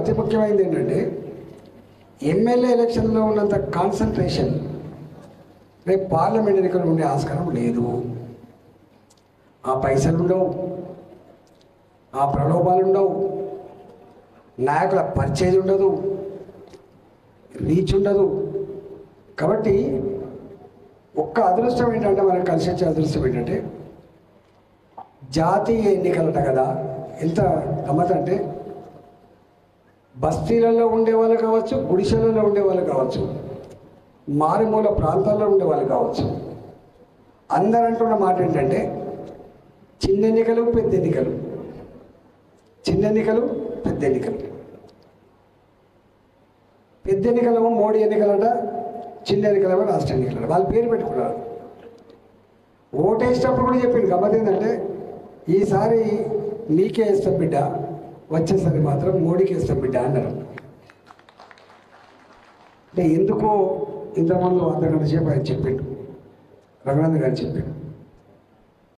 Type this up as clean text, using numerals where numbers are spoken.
అతి ముఖ్యమైనది ఏంటంటే ఎమ్మెల్యే ఎలక్షన్లో ఉన్నంత కాన్సన్ట్రేషన్ రేపు పార్లమెంట్ ఎన్నికలు ఉండే ఆస్కారం లేదు. ఆ పైసలు ఉండవు, ఆ ప్రలోభాలు ఉండవు, నాయకుల పర్చేజ్ ఉండదు, రీచ్ ఉండదు. కాబట్టి ఒక్క అదృష్టం ఏంటంటే, మనకు కలిసి వచ్చే అదృష్టం ఏంటంటే జాతీయ ఎన్నికలట కదా. ఎంత గమ్మత్ అంటే బస్తీలలో ఉండేవాళ్ళు కావచ్చు, గుడిసెలలో ఉండేవాళ్ళు కావచ్చు, మారుమూల ప్రాంతాల్లో ఉండేవాళ్ళు కావచ్చు, అందరూ అంటున్న మాట ఏంటంటే చిన్న ఎన్నికలు పెద్ద ఎన్నికలు, చిన్న ఎన్నికలు పెద్ద ఎన్నికలు. పెద్ద ఎన్నికలేమో మోడీ ఎన్నికలట, చిన్న ఎన్నికలేమో రాష్ట్ర ఎన్నికలు. వాళ్ళు పేరు పెట్టుకున్నారు. ఓటేసినప్పుడు కూడా చెప్పింది గమ్మత్ ఏంటంటే ఈసారి నీకే వేస్తాం బిడ్డ, వచ్చేసరి మాత్రం మోడీకి వేస్తాం బిడ్డ అన్నారు. అంటే ఎందుకో ఇంతకుముందు అర్ధగంట సేపు ఆయన చెప్పిండు, రఘునందన్ గారు చెప్పిండు.